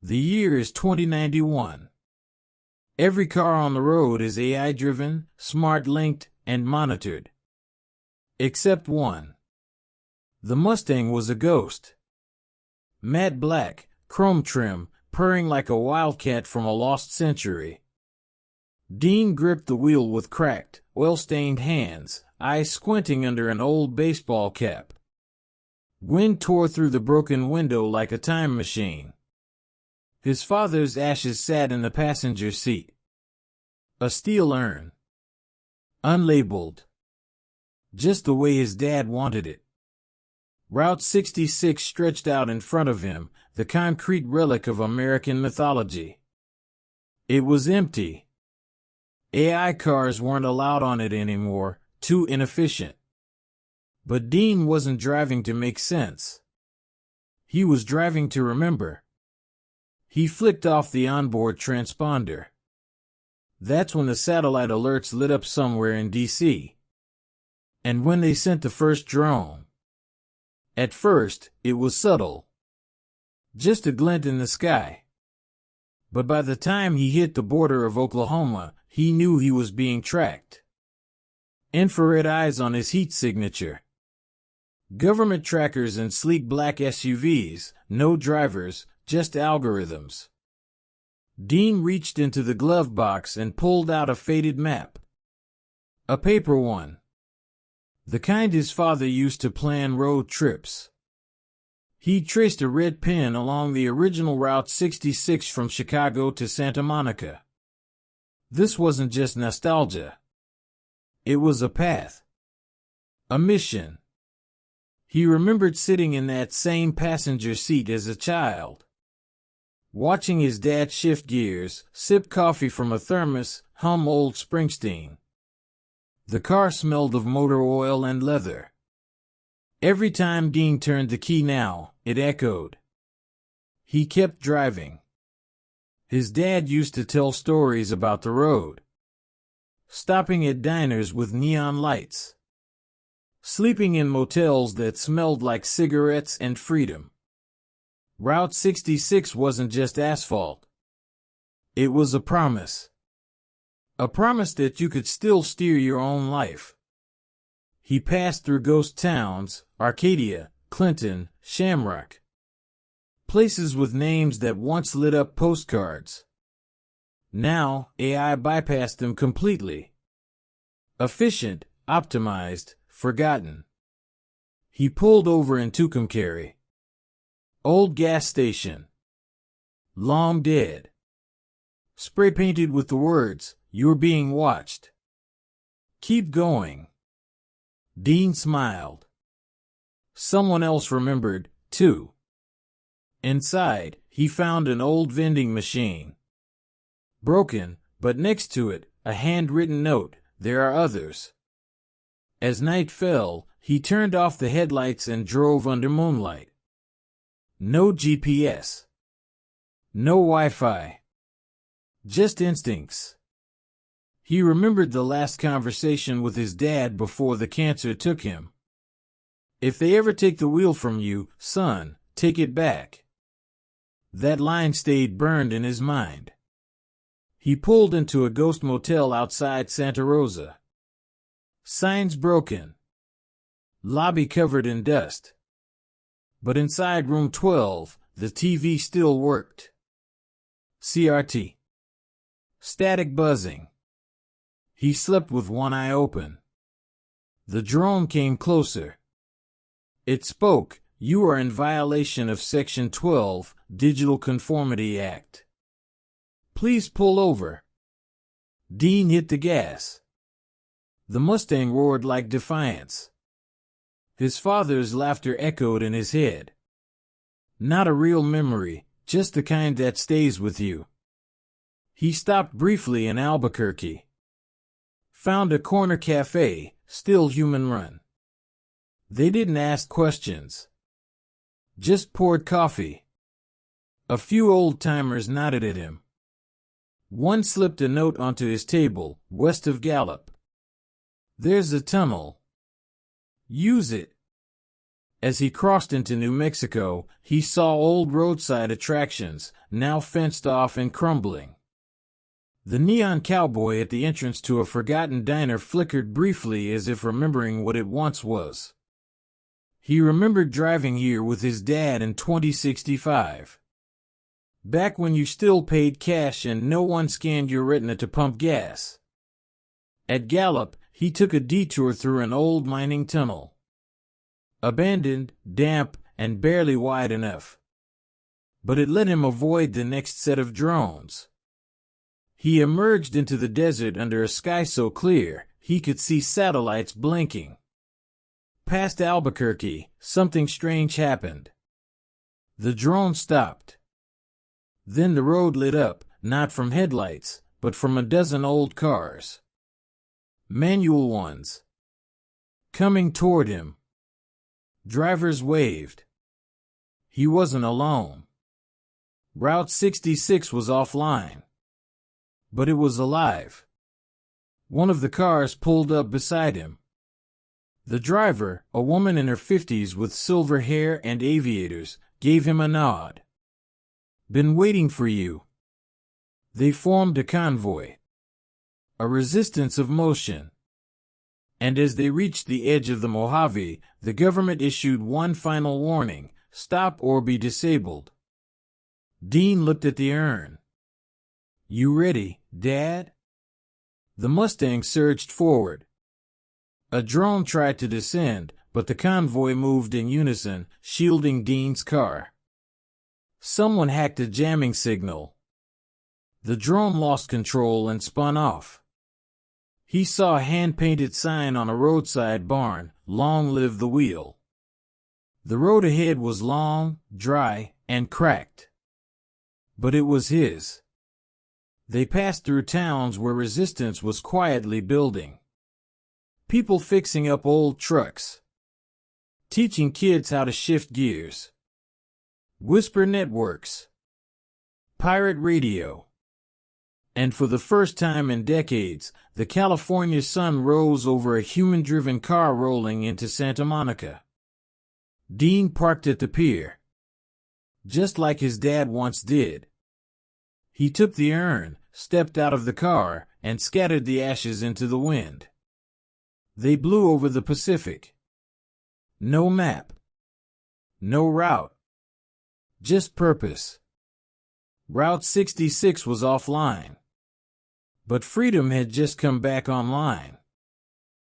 The year is 2091. Every car on the road is AI-driven, smart-linked, and monitored. Except one. The Mustang was a ghost. Matte black, chrome trim, purring like a wildcat from a lost century. Dean gripped the wheel with cracked, oil-stained hands, eyes squinting under an old baseball cap. Wind tore through the broken window like a time machine. His father's ashes sat in the passenger seat. A steel urn. Unlabeled. Just the way his dad wanted it. Route 66 stretched out in front of him, the concrete relic of American mythology. It was empty. AI cars weren't allowed on it anymore, too inefficient. But Dean wasn't driving to make sense. He was driving to remember. He flicked off the onboard transponder. That's when the satellite alerts lit up somewhere in D.C. And when they sent the first drone. At first, it was subtle. Just a glint in the sky. But by the time he hit the border of Oklahoma, he knew he was being tracked. Infrared eyes on his heat signature. Government trackers and sleek black SUVs, no drivers, just algorithms. Dean reached into the glove box and pulled out a faded map. A paper one. The kind his father used to plan road trips. He traced a red pen along the original Route 66 from Chicago to Santa Monica. This wasn't just nostalgia. It was a path. A mission. He remembered sitting in that same passenger seat as a child. Watching his dad shift gears, sip coffee from a thermos, hum old Springsteen. The car smelled of motor oil and leather. Every time Dean turned the key now, it echoed. He kept driving. His dad used to tell stories about the road. Stopping at diners with neon lights. Sleeping in motels that smelled like cigarettes and freedom. Route 66 wasn't just asphalt. It was a promise. A promise that you could still steer your own life. He passed through ghost towns, Arcadia, Clinton, Shamrock. Places with names that once lit up postcards. Now, AI bypassed them completely. Efficient, optimized, forgotten. He pulled in Tucumcari. Old gas station. Long dead. Spray painted with the words, "You're being watched." Keep going. Dean smiled. Someone else remembered, too. Inside, he found an old vending machine. Broken, but next to it, a handwritten note, "There are others." As night fell, he turned off the headlights and drove under moonlight. No GPS. No Wi-Fi. Just instincts. He remembered the last conversation with his dad before the cancer took him. "If they ever take the wheel from you, son, take it back." That line stayed burned in his mind. He pulled into a ghost motel outside Santa Rosa. Signs broken. Lobby covered in dust. But inside room 12, the TV still worked. CRT. Static buzzing. He slept with one eye open. The drone came closer. It spoke, "You are in violation of Section 12, Digital Conformity Act. Please pull over." Dean hit the gas. The Mustang roared like defiance. His father's laughter echoed in his head. Not a real memory, just the kind that stays with you. He stopped briefly in Albuquerque. Found a corner cafe, still human-run. They didn't ask questions. Just poured coffee. A few old-timers nodded at him. One slipped a note onto his table, "West of Gallup. There's a tunnel. Use it." As he crossed into New Mexico, he saw old roadside attractions, now fenced off and crumbling. The neon cowboy at the entrance to a forgotten diner flickered briefly as if remembering what it once was. He remembered driving here with his dad in 2065. Back when you still paid cash and no one scanned your retina to pump gas. At Gallup, he took a detour through an old mining tunnel. Abandoned, damp, and barely wide enough. But it let him avoid the next set of drones. He emerged into the desert under a sky so clear, he could see satellites blinking. Past Albuquerque, something strange happened. The drone stopped. Then the road lit up, not from headlights, but from a dozen old cars. Manual ones. Coming toward him. Drivers waved. He wasn't alone. Route 66 was offline. But it was alive. One of the cars pulled up beside him. The driver, a woman in her 50s with silver hair and aviators, gave him a nod. Been waiting for you. They formed a convoy. A resistance of motion. And as they reached the edge of the Mojave, the government issued one final warning: stop or be disabled. Dean looked at the urn. You ready, Dad? The Mustang surged forward. A drone tried to descend, but the convoy moved in unison, shielding Dean's car. Someone hacked a jamming signal. The drone lost control and spun off. He saw a hand-painted sign on a roadside barn, "Long live the wheel." The road ahead was long, dry, and cracked. But it was his. They passed through towns where resistance was quietly building. People fixing up old trucks. Teaching kids how to shift gears. Whisper networks. Pirate radio. And for the first time in decades, the California sun rose over a human-driven car rolling into Santa Monica. Dean parked at the pier. Just like his dad once did. He took the urn, stepped out of the car, and scattered the ashes into the wind. They blew over the Pacific. No map. No route. Just purpose. Route 66 was offline. But freedom had just come back online.